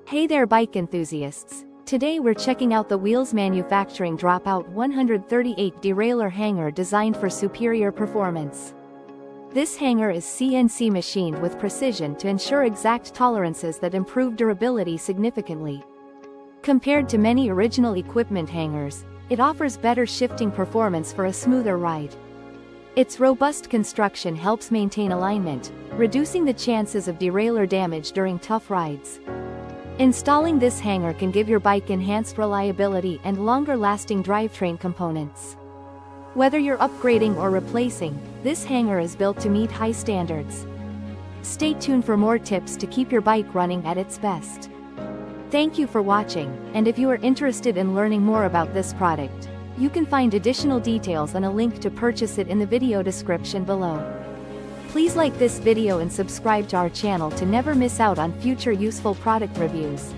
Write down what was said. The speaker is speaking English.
Hey there bike enthusiasts! Today we're checking out the Wheels Manufacturing Dropout-138 derailleur hanger designed for superior performance. This hanger is CNC machined with precision to ensure exact tolerances that improve durability significantly. Compared to many original equipment hangers, it offers better shifting performance for a smoother ride. Its robust construction helps maintain alignment, reducing the chances of derailleur damage during tough rides. Installing this hanger can give your bike enhanced reliability and longer-lasting drivetrain components. Whether you're upgrading or replacing, this hanger is built to meet high standards. Stay tuned for more tips to keep your bike running at its best. Thank you for watching, and if you are interested in learning more about this product, you can find additional details and a link to purchase it in the video description below. Please like this video and subscribe to our channel to never miss out on future useful product reviews.